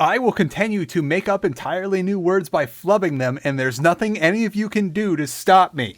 I will continue to make up entirely new words by flubbing them, and there's nothing any of you can do to stop me.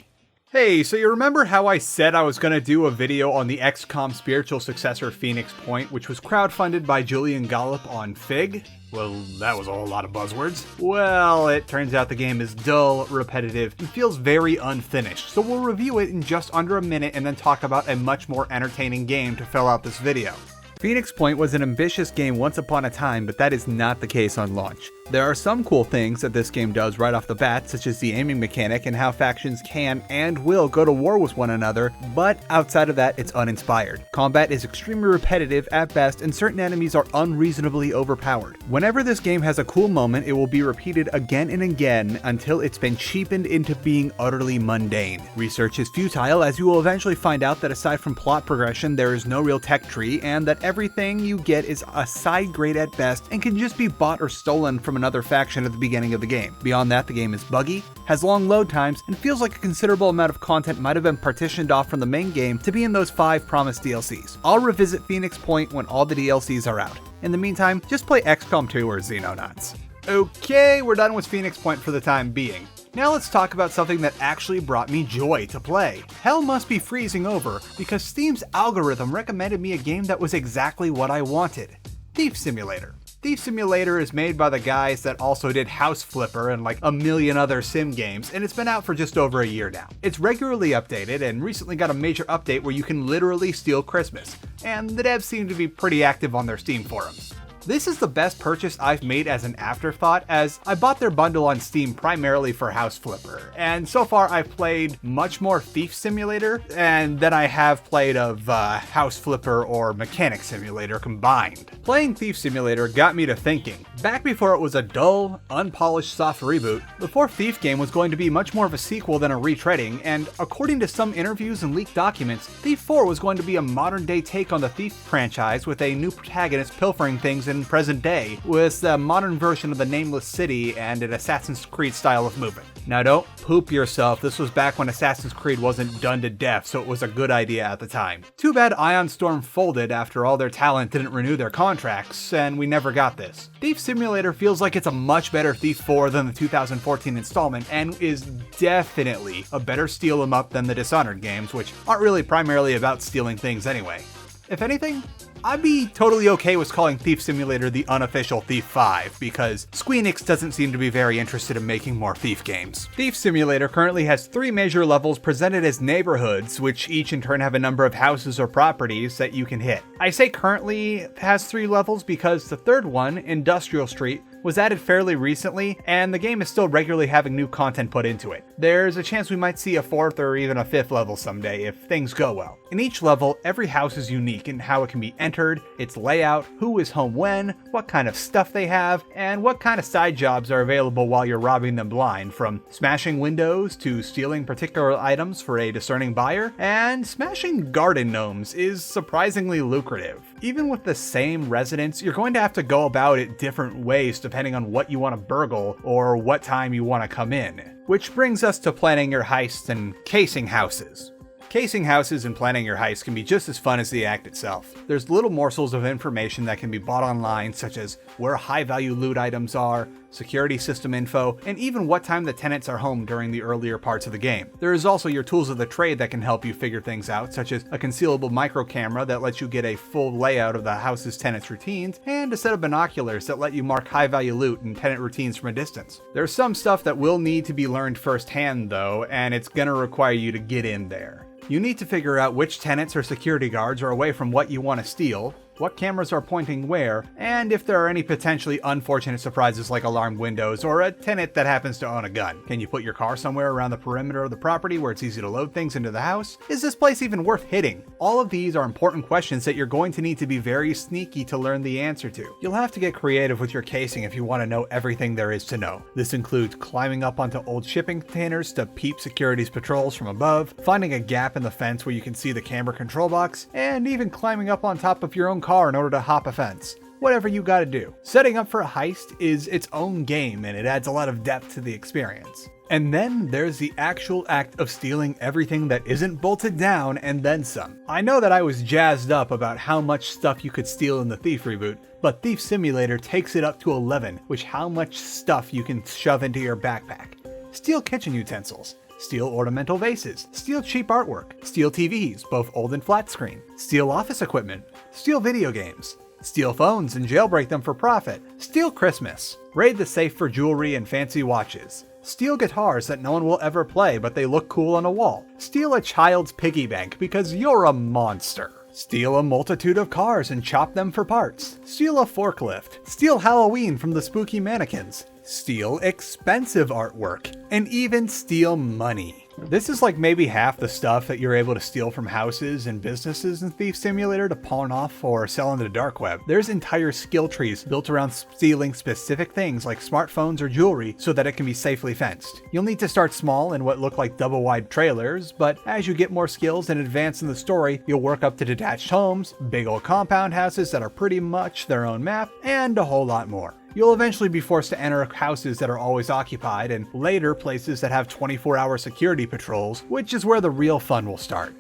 Hey, so you remember how I said I was going to do a video on the XCOM spiritual successor Phoenix Point, which was crowdfunded by Julian Gollop on Fig? Well, that was a whole lot of buzzwords. Well, it turns out the game is dull, repetitive, and feels very unfinished, so we'll review it in just under a minute and then talk about a much more entertaining game to fill out this video. Phoenix Point was an ambitious game once upon a time, but that is not the case on launch. There are some cool things that this game does right off the bat, such as the aiming mechanic and how factions can and will go to war with one another, but outside of that, it's uninspired. Combat is extremely repetitive at best, and certain enemies are unreasonably overpowered. Whenever this game has a cool moment, it will be repeated again and again until it's been cheapened into being utterly mundane. Research is futile, as you will eventually find out that aside from plot progression, there is no real tech tree, and that everything you get is a side grade at best and can just be bought or stolen from another faction at the beginning of the game. Beyond that, the game is buggy, has long load times, and feels like a considerable amount of content might have been partitioned off from the main game to be in those 5 promised DLCs. I'll revisit Phoenix Point when all the DLCs are out. In the meantime, just play XCOM 2 or Xenonauts. Okay, we're done with Phoenix Point for the time being. Now let's talk about something that actually brought me joy to play. Hell must be freezing over because Steam's algorithm recommended me a game that was exactly what I wanted. Thief Simulator. Thief Simulator is made by the guys that also did House Flipper and like a million other sim games, and it's been out for just over a year now. It's regularly updated and recently got a major update where you can literally steal Christmas, and the devs seem to be pretty active on their Steam forums. This is the best purchase I've made as an afterthought, as I bought their bundle on Steam primarily for House Flipper, and so far I've played much more Thief Simulator than I have played of House Flipper or Mechanic Simulator combined. Playing Thief Simulator got me to thinking. Back before it was a dull, unpolished soft reboot, the fourth Thief game was going to be much more of a sequel than a retreading, and according to some interviews and leaked documents, Thief 4 was going to be a modern day take on the Thief franchise with a new protagonist pilfering things in present day, with a modern version of the Nameless City and an Assassin's Creed style of movement. Now don't poop yourself, this was back when Assassin's Creed wasn't done to death, so it was a good idea at the time. Too bad Ion Storm folded after all their talent didn't renew their contracts, and we never got this. Thief Simulator feels like it's a much better Thief 4 than the 2014 installment, and is definitely a better steal 'em up than the Dishonored games, which aren't really primarily about stealing things anyway. If anything, I'd be totally okay with calling Thief Simulator the unofficial Thief 5, because Squeenix doesn't seem to be very interested in making more Thief games. Thief Simulator currently has 3 major levels presented as neighborhoods, which each in turn have a number of houses or properties that you can hit. I say currently has 3 levels because the third one, Industrial Street, was added fairly recently, and the game is still regularly having new content put into it. There's a chance we might see a 4th or even a 5th level someday if things go well. In each level, every house is unique in how it can be entered, its layout, who is home when, what kind of stuff they have, and what kind of side jobs are available while you're robbing them blind, from smashing windows to stealing particular items for a discerning buyer, and smashing garden gnomes is surprisingly lucrative. Even with the same residents, you're going to have to go about it different ways depending on what you want to burgle or what time you want to come in. Which brings us to planning your heists and casing houses. Casing houses and planning your heist can be just as fun as the act itself. There's little morsels of information that can be bought online, such as where high-value loot items are, security system info, and even what time the tenants are home during the earlier parts of the game. There is also your tools of the trade that can help you figure things out, such as a concealable micro camera that lets you get a full layout of the house's tenants' routines, and a set of binoculars that let you mark high-value loot and tenant routines from a distance. There's some stuff that will need to be learned firsthand though, and it's gonna require you to get in there. You need to figure out which tenants or security guards are away from what you want to steal, what cameras are pointing where, and if there are any potentially unfortunate surprises like alarmed windows or a tenant that happens to own a gun. Can you put your car somewhere around the perimeter of the property where it's easy to load things into the house? Is this place even worth hitting? All of these are important questions that you're going to need to be very sneaky to learn the answer to. You'll have to get creative with your casing if you want to know everything there is to know. This includes climbing up onto old shipping containers to peep security's patrols from above, finding a gap in the fence where you can see the camera control box, and even climbing up on top of your own car in order to hop a fence. Whatever you gotta do. Setting up for a heist is its own game, and it adds a lot of depth to the experience. And then there's the actual act of stealing everything that isn't bolted down and then some. I know that I was jazzed up about how much stuff you could steal in the Thief reboot, but Thief Simulator takes it up to 11, which how much stuff you can shove into your backpack. Steal kitchen utensils, steal ornamental vases, steal cheap artwork, steal TVs, both old and flat screen, steal office equipment, steal video games, steal phones and jailbreak them for profit, steal Christmas, raid the safe for jewelry and fancy watches, steal guitars that no one will ever play but they look cool on a wall, steal a child's piggy bank because you're a monster. Steal a multitude of cars and chop them for parts. Steal a forklift. Steal Halloween from the spooky mannequins. Steal expensive artwork. And even steal money. This is like maybe half the stuff that you're able to steal from houses and businesses in Thief Simulator to pawn off or sell on the dark web. There's entire skill trees built around stealing specific things like smartphones or jewelry so that it can be safely fenced. You'll need to start small in what look like double-wide trailers, but as you get more skills and advance in the story, you'll work up to detached homes, big old compound houses that are pretty much their own map, and a whole lot more. You'll eventually be forced to enter houses that are always occupied, and later places that have 24-hour security patrols, which is where the real fun will start.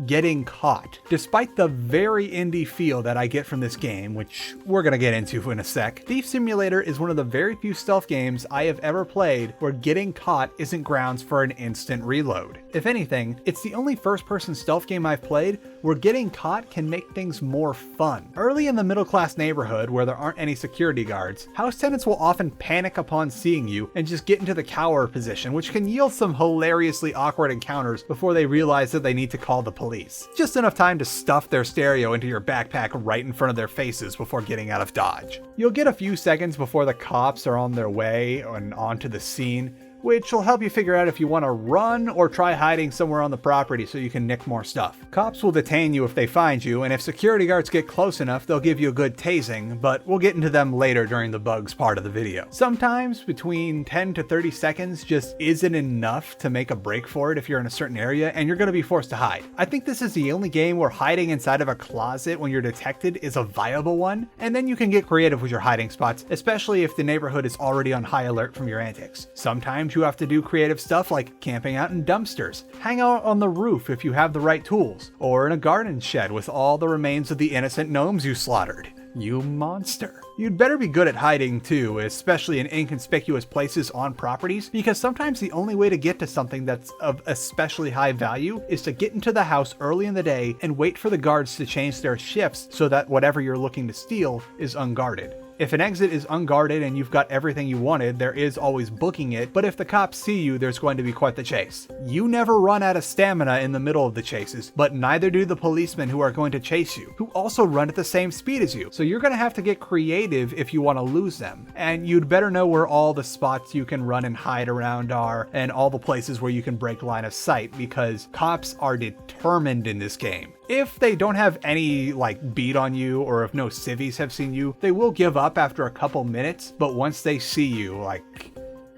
Getting caught. Despite the very indie feel that I get from this game, which we're gonna get into in a sec, Thief Simulator is one of the very few stealth games I have ever played where getting caught isn't grounds for an instant reload. If anything, it's the only first-person stealth game I've played where getting caught can make things more fun. Early in the middle-class neighborhood where there aren't any security guards, house tenants will often panic upon seeing you and just get into the cower position, which can yield some hilariously awkward encounters before they realize that they need to call the police. Just enough time to stuff their stereo into your backpack right in front of their faces before getting out of dodge. You'll get a few seconds before the cops are on their way and onto the scene, which will help you figure out if you want to run or try hiding somewhere on the property so you can nick more stuff. Cops will detain you if they find you, and if security guards get close enough, they'll give you a good tasing, but we'll get into them later during the bugs part of the video. Sometimes between 10 to 30 seconds just isn't enough to make a break for it if you're in a certain area, and you're going to be forced to hide. I think this is the only game where hiding inside of a closet when you're detected is a viable one, and then you can get creative with your hiding spots, especially if the neighborhood is already on high alert from your antics. Sometimes you have to do creative stuff like camping out in dumpsters, hang out on the roof if you have the right tools, or in a garden shed with all the remains of the innocent gnomes you slaughtered. You monster. You'd better be good at hiding too, especially in inconspicuous places on properties, because sometimes the only way to get to something that's of especially high value is to get into the house early in the day and wait for the guards to change their shifts so that whatever you're looking to steal is unguarded. If an exit is unguarded and you've got everything you wanted, there is always booking it, but if the cops see you, there's going to be quite the chase. You never run out of stamina in the middle of the chases, but neither do the policemen who are going to chase you, who also run at the same speed as you. So you're going to have to get creative if you want to lose them. And you'd better know where all the spots you can run and hide around are, and all the places where you can break line of sight, because cops are determined in this game. If they don't have any beat on you, or if no civvies have seen you, they will give up after a couple minutes, but once they see you,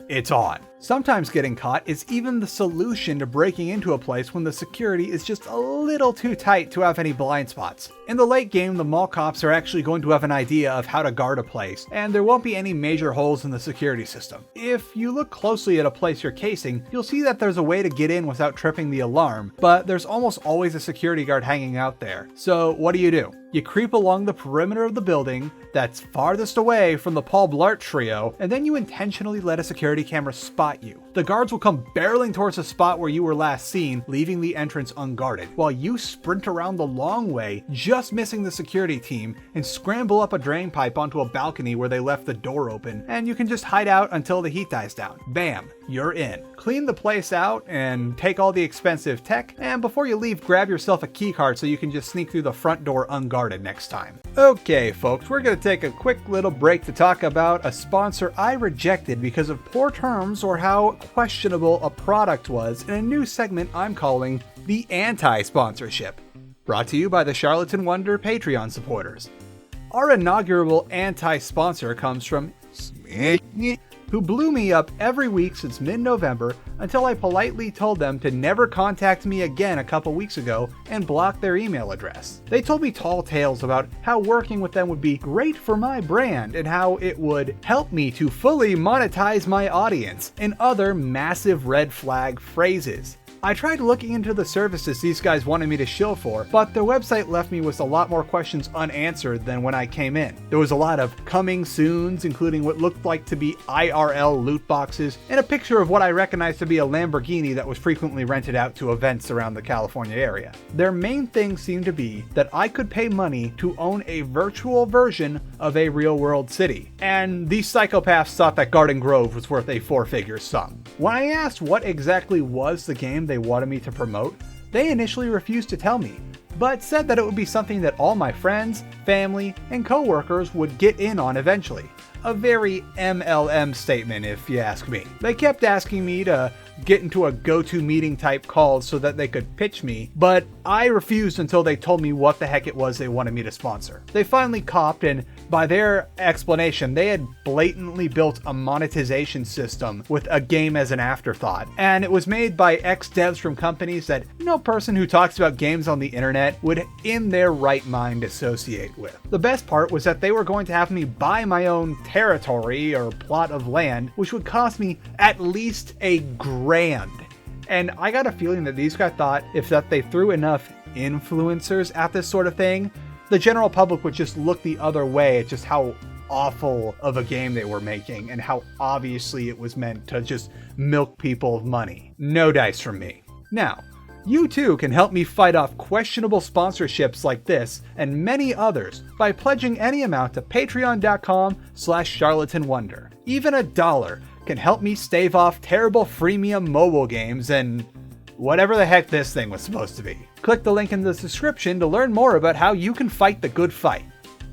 it's on. Sometimes getting caught is even the solution to breaking into a place when the security is just a little too tight to have any blind spots. In the late game, the mall cops are actually going to have an idea of how to guard a place, and there won't be any major holes in the security system. If you look closely at a place you're casing, you'll see that there's a way to get in without tripping the alarm, but there's almost always a security guard hanging out there. So what do? You creep along the perimeter of the building that's farthest away from the Paul Blart trio, and then you intentionally let a security camera spot you. The guards will come barreling towards the spot where you were last seen, leaving the entrance unguarded, while you sprint around the long way, just missing the security team, and scramble up a drain pipe onto a balcony where they left the door open, and you can just hide out until the heat dies down. Bam, you're in. Clean the place out and take all the expensive tech, and before you leave, grab yourself a keycard so you can just sneak through the front door unguarded next time. Okay folks, we're gonna take a quick little break to talk about a sponsor I rejected because of poor terms or how questionable a product was in a new segment I'm calling the Anti-Sponsorship. Brought to you by the Charlatan Wonder Patreon supporters. Our inaugural anti-sponsor comes from who blew me up every week since mid-November until I politely told them to never contact me again a couple weeks ago and block their email address. They told me tall tales about how working with them would be great for my brand and how it would help me to fully monetize my audience and other massive red flag phrases. I tried looking into the services these guys wanted me to shill for, but their website left me with a lot more questions unanswered than when I came in. There was a lot of coming soons, including what looked like to be IRL loot boxes, and a picture of what I recognized to be a Lamborghini that was frequently rented out to events around the California area. Their main thing seemed to be that I could pay money to own a virtual version of a real-world city, and these psychopaths thought that Garden Grove was worth a four-figure sum. When I asked what exactly was the game they wanted me to promote, they initially refused to tell me, but said that it would be something that all my friends, family, and coworkers would get in on eventually. A very MLM statement, if you ask me. They kept asking me to get into a go-to meeting type call so that they could pitch me, but I refused until they told me what the heck it was they wanted me to sponsor. They finally copped, and by their explanation, they had blatantly built a monetization system with a game as an afterthought, and it was made by ex-devs from companies that no person who talks about games on the internet would in their right mind associate with. The best part was that they were going to have me buy my own territory or plot of land, which would cost me at least $1,000. And I got a feeling that these guys thought if that they threw enough influencers at this sort of thing, the general public would just look the other way at just how awful of a game they were making and how obviously it was meant to just milk people of money. No dice from me. Now, you too can help me fight off questionable sponsorships like this and many others by pledging any amount to patreon.com/charlatanwonder. Even $1 can help me stave off terrible freemium mobile games and whatever the heck this thing was supposed to be. Click the link in the description to learn more about how you can fight the good fight.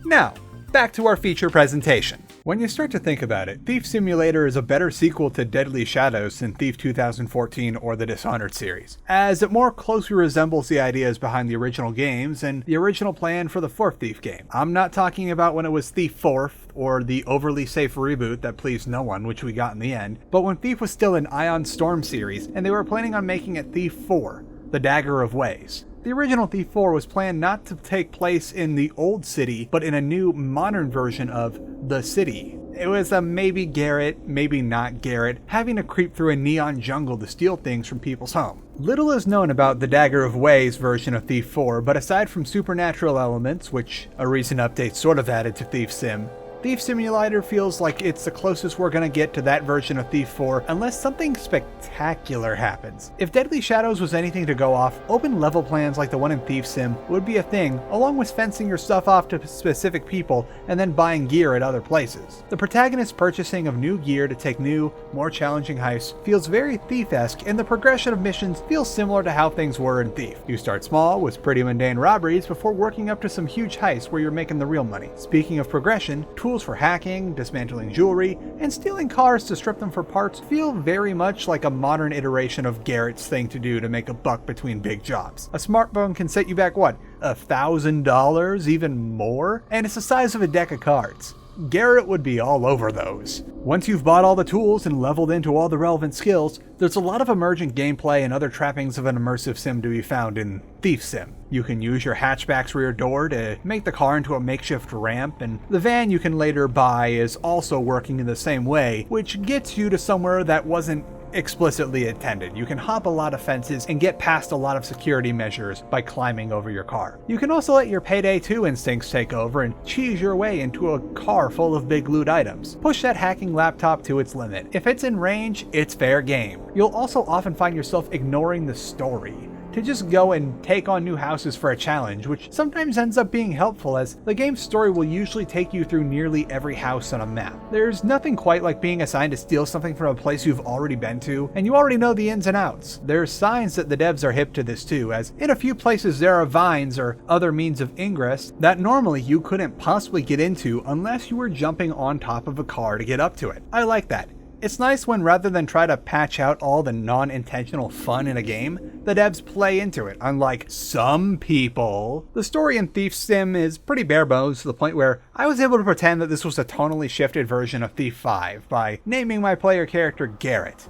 Now, back to our feature presentation. When you start to think about it, Thief Simulator is a better sequel to Deadly Shadows than Thief 2014 or the Dishonored series, as it more closely resembles the ideas behind the original games and the original plan for the fourth Thief game. I'm not talking about when it was Thief 4 or the overly safe reboot that pleased no one, which we got in the end, but when Thief was still an Ion Storm series and they were planning on making it Thief 4, the Dagger of Ways. The original Thief 4 was planned not to take place in the old city, but in a new, modern version of the city. It was a maybe Garrett, maybe not Garrett, having to creep through a neon jungle to steal things from people's home. Little is known about the Dagger of Ways version of Thief 4, but aside from supernatural elements, which a recent update sort of added to ThiefSim, Thief Simulator feels like it's the closest we're gonna get to that version of Thief 4 unless something spectacular happens. If Deadly Shadows was anything to go off, open level plans like the one in ThiefSim would be a thing, along with fencing your stuff off to specific people and then buying gear at other places. The protagonist's purchasing of new gear to take new, more challenging heists feels very Thief-esque, and the progression of missions feels similar to how things were in Thief. You start small with pretty mundane robberies before working up to some huge heists where you're making the real money. Speaking of progression, tools for hacking, dismantling jewelry, and stealing cars to strip them for parts feel very much like a modern iteration of Garrett's thing to do to make a buck between big jobs. A smartphone can set you back, what, $1,000, even more? And it's the size of a deck of cards. Garrett would be all over those. Once you've bought all the tools and leveled into all the relevant skills, there's a lot of emergent gameplay and other trappings of an immersive sim to be found in ThiefSim. You can use your hatchback's rear door to make the car into a makeshift ramp, and the van you can later buy is also working in the same way, which gets you to somewhere that wasn't explicitly intended. You can hop a lot of fences and get past a lot of security measures by climbing over your car. You can also let your Payday 2 instincts take over and cheese your way into a car full of big loot items. Push that hacking laptop to its limit. If it's in range, it's fair game. You'll also often find yourself ignoring the story to just go and take on new houses for a challenge, which sometimes ends up being helpful as the game's story will usually take you through nearly every house on a map. There's nothing quite like being assigned to steal something from a place you've already been to, and you already know the ins and outs. There's signs that the devs are hip to this too, as in a few places there are vines or other means of ingress that normally you couldn't possibly get into unless you were jumping on top of a car to get up to it. I like that. It's nice when rather than try to patch out all the non-intentional fun in a game, the devs play into it, unlike some people. The story in ThiefSim is pretty bare bones to the point where I was able to pretend that this was a tonally shifted version of Thief 5 by naming my player character Garrett.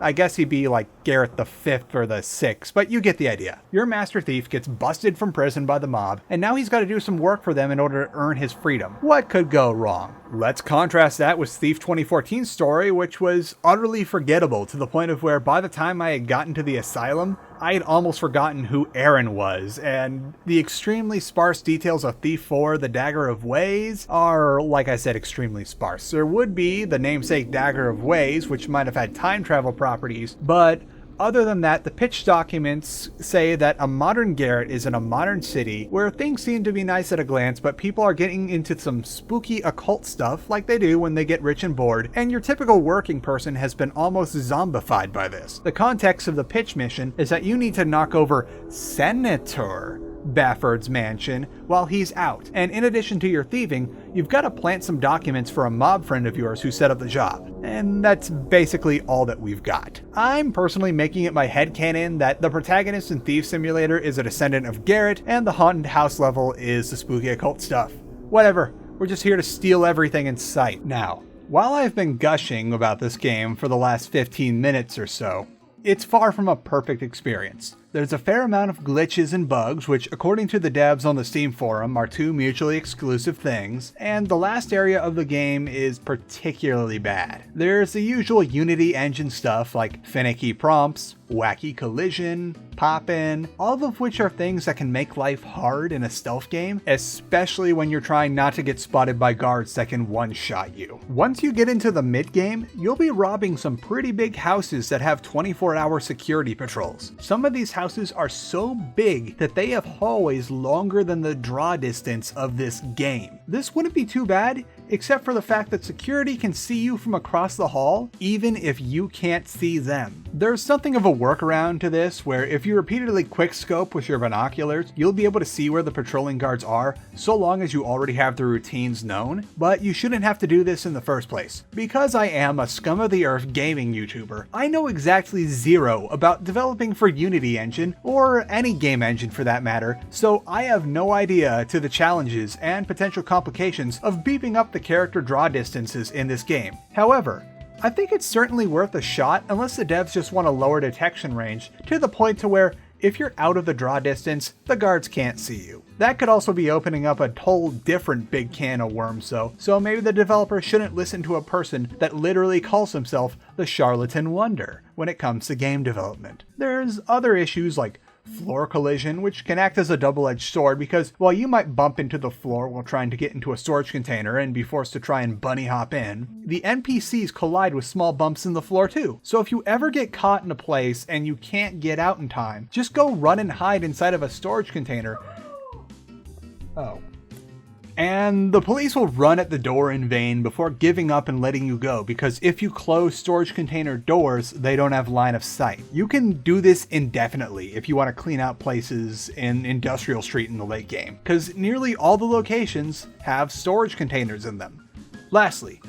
I guess he'd be like Garrett the 5th or the 6th, but you get the idea. Your master thief gets busted from prison by the mob, and now he's got to do some work for them in order to earn his freedom. What could go wrong? Let's contrast that with Thief 2014's story, which was utterly forgettable to the point of where by the time I had gotten to the asylum, I had almost forgotten who Aaron was, and the extremely sparse details of Thief 4, the Dagger of Ways, are, like I said, extremely sparse. There would be the namesake Dagger of Ways, which might have had time travel properties, but other than that, the pitch documents say that a modern Garrett is in a modern city where things seem to be nice at a glance, but people are getting into some spooky occult stuff like they do when they get rich and bored, and your typical working person has been almost zombified by this. The context of the pitch mission is that you need to knock over Senator Bafford's mansion while he's out, and in addition to your thieving, you've got to plant some documents for a mob friend of yours who set up the job. And that's basically all that we've got. I'm personally making it my headcanon that the protagonist in Thief Simulator is a descendant of Garrett, and the haunted house level is the spooky occult stuff. Whatever, we're just here to steal everything in sight. Now, while I've been gushing about this game for the last 15 minutes or so, it's far from a perfect experience. There's a fair amount of glitches and bugs, which according to the devs on the Steam forum are two mutually exclusive things, and the last area of the game is particularly bad. There's the usual Unity engine stuff like finicky prompts, wacky collision, pop-in, all of which are things that can make life hard in a stealth game, especially when you're trying not to get spotted by guards that can one-shot you. Once you get into the mid-game, you'll be robbing some pretty big houses that have 24-hour security patrols. Some of these houses are so big that they have hallways longer than the draw distance of this game. This wouldn't be too bad, except for the fact that security can see you from across the hall, even if you can't see them. There's something of a workaround to this, where if you repeatedly quickscope with your binoculars, you'll be able to see where the patrolling guards are, so long as you already have the routines known, but you shouldn't have to do this in the first place. Because I am a scum of the earth gaming YouTuber, I know exactly zero about developing for Unity engine, or any game engine for that matter, so I have no idea to the challenges and potential complications of beeping up the character draw distances in this game. However, I think it's certainly worth a shot unless the devs just want a lower detection range to the point to where if you're out of the draw distance, the guards can't see you. That could also be opening up a whole different big can of worms so maybe the developer shouldn't listen to a person that literally calls himself the Charlatan Wonder when it comes to game development. There's other issues like floor collision, which can act as a double-edged sword because while you might bump into the floor while trying to get into a storage container and be forced to try and bunny hop in, the NPCs collide with small bumps in the floor too. So if you ever get caught in a place and you can't get out in time, just go run and hide inside of a storage container. And the police will run at the door in vain before giving up and letting you go, because if you close storage container doors, they don't have line of sight. You can do this indefinitely if you want to clean out places in Industrial Street in the late game, because nearly all the locations have storage containers in them. Lastly,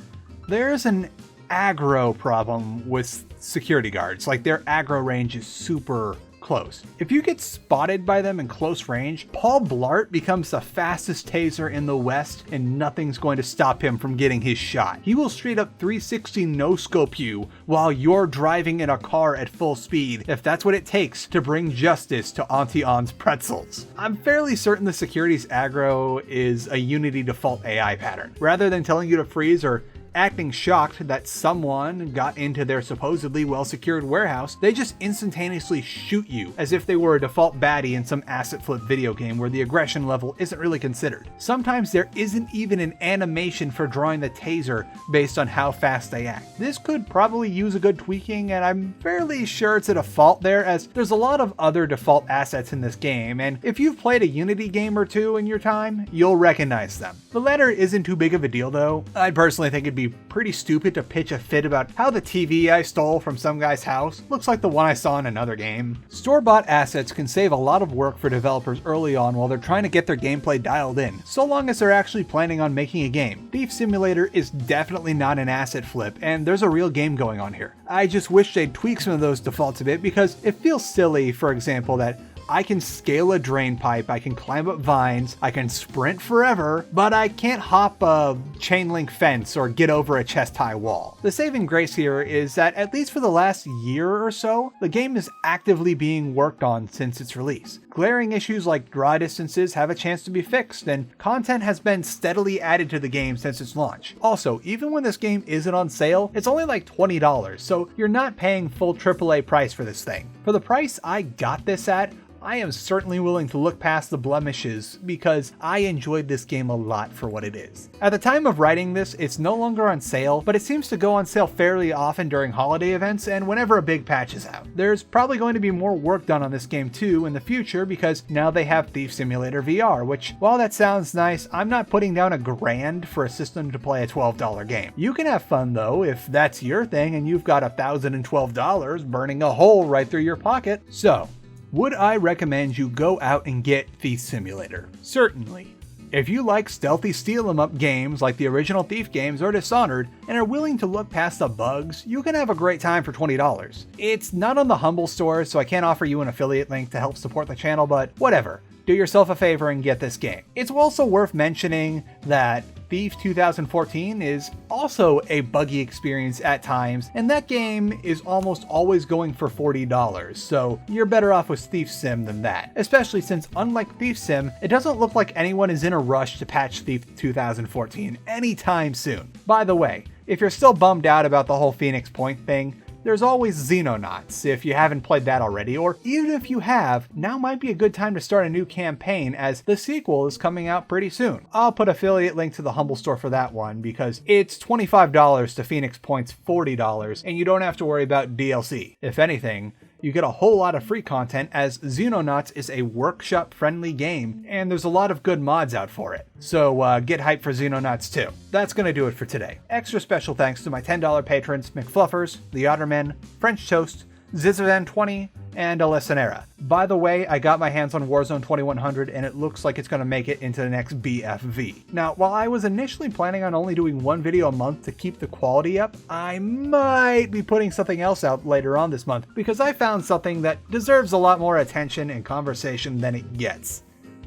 there's an aggro problem with security guards. Like, their aggro range is super close. If you get spotted by them in close range, Paul Blart becomes the fastest taser in the West, and nothing's going to stop him from getting his shot. He will straight up 360 no-scope you while you're driving in a car at full speed, if that's what it takes to bring justice to Auntie Anne's pretzels. I'm fairly certain the security's aggro is a Unity default AI pattern. Rather than telling you to freeze or acting shocked that someone got into their supposedly well-secured warehouse, they just instantaneously shoot you as if they were a default baddie in some asset flip video game where the aggression level isn't really considered. Sometimes there isn't even an animation for drawing the taser based on how fast they act. This could probably use a good tweaking, and I'm fairly sure it's a default there, as there's a lot of other default assets in this game, and if you've played a Unity game or two in your time, you'll recognize them. The latter isn't too big of a deal though. I personally think it'd be pretty stupid to pitch a fit about how the TV I stole from some guy's house looks like the one I saw in another game. Store-bought assets can save a lot of work for developers early on while they're trying to get their gameplay dialed in, so long as they're actually planning on making a game. Thief Simulator is definitely not an asset flip, and there's a real game going on here. I just wish they'd tweak some of those defaults a bit, because it feels silly, for example, that I can scale a drain pipe, I can climb up vines, I can sprint forever, but I can't hop a chain link fence or get over a chest-high wall. The saving grace here is that at least for the last year or so, the game is actively being worked on since its release. Glaring issues like draw distances have a chance to be fixed, and content has been steadily added to the game since its launch. Also, even when this game isn't on sale, it's only like $20, so you're not paying full AAA price for this thing. For the price I got this at, I am certainly willing to look past the blemishes because I enjoyed this game a lot for what it is. At the time of writing this, it's no longer on sale, but it seems to go on sale fairly often during holiday events and whenever a big patch is out. There's probably going to be more work done on this game too in the future because now they have Thief Simulator VR, which, while that sounds nice, I'm not putting down $1,000 for a system to play a $12 game. You can have fun though if that's your thing and you've got $1,012 burning a hole right through your pocket. So, would I recommend you go out and get Thief Simulator? Certainly. If you like stealthy steal 'em up games like the original Thief games or Dishonored and are willing to look past the bugs, you can have a great time for $20. It's not on the Humble store, so I can't offer you an affiliate link to help support the channel, but whatever. Do yourself a favor and get this game. It's also worth mentioning that Thief 2014 is also a buggy experience at times, and that game is almost always going for $40, so you're better off with ThiefSim than that. Especially since, unlike ThiefSim, it doesn't look like anyone is in a rush to patch Thief 2014 anytime soon. By the way, if you're still bummed out about the whole Phoenix Point thing, there's always Xenonauts if you haven't played that already, or even if you have, now might be a good time to start a new campaign as the sequel is coming out pretty soon. I'll put affiliate link to the Humble store for that one because it's $25 to Phoenix Point's $40 and you don't have to worry about DLC. If anything, you get a whole lot of free content as Xenonauts is a workshop friendly game and there's a lot of good mods out for it. So get hyped for Xenonauts too. That's gonna do it for today. Extra special thanks to my $10 patrons McFluffers, The Otterman, French Toast, Zizavan20, and Alessanera. By the way, I got my hands on Warzone 2100 and it looks like it's going to make it into the next BFV. Now, while I was initially planning on only doing one video a month to keep the quality up, I might be putting something else out later on this month because I found something that deserves a lot more attention and conversation than it gets.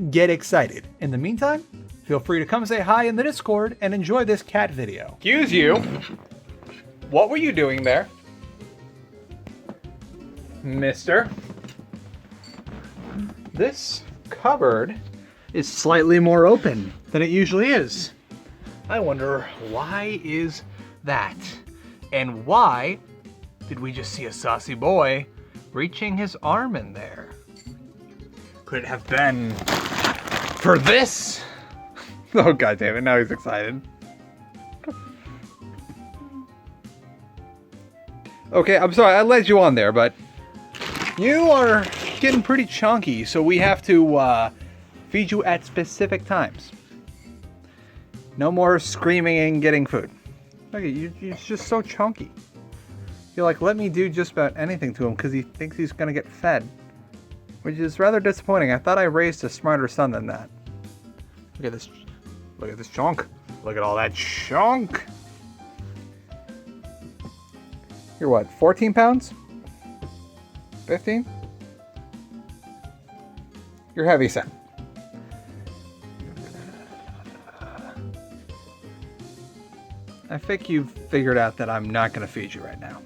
Get excited. In the meantime, feel free to come say hi in the Discord and enjoy this cat video. Excuse you. What were you doing there? Mister, this cupboard is slightly more open than it usually is. I wonder why is that? And why did we just see a saucy boy reaching his arm in there? Could it have been for this? Oh god damn it, now he's excited. Okay, I'm sorry, I led you on there, but you are getting pretty chunky, so we have to feed you at specific times. No more screaming and getting food. Okay, you're just so chunky. You're like, let me do just about anything to him because he thinks he's gonna get fed. Which is rather disappointing. I thought I raised a smarter son than that. Look at this. Look at this chunk. Look at all that chunk. You're what, 14 pounds? 15? You're heavy set. I think you've figured out that I'm not going to feed you right now.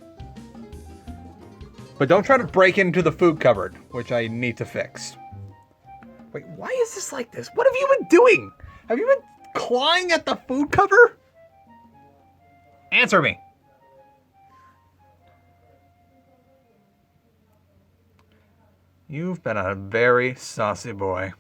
But don't try to break into the food cupboard, which I need to fix. Wait, why is this like this? What have you been doing? Have you been clawing at the food cover? Answer me. You've been a very saucy boy.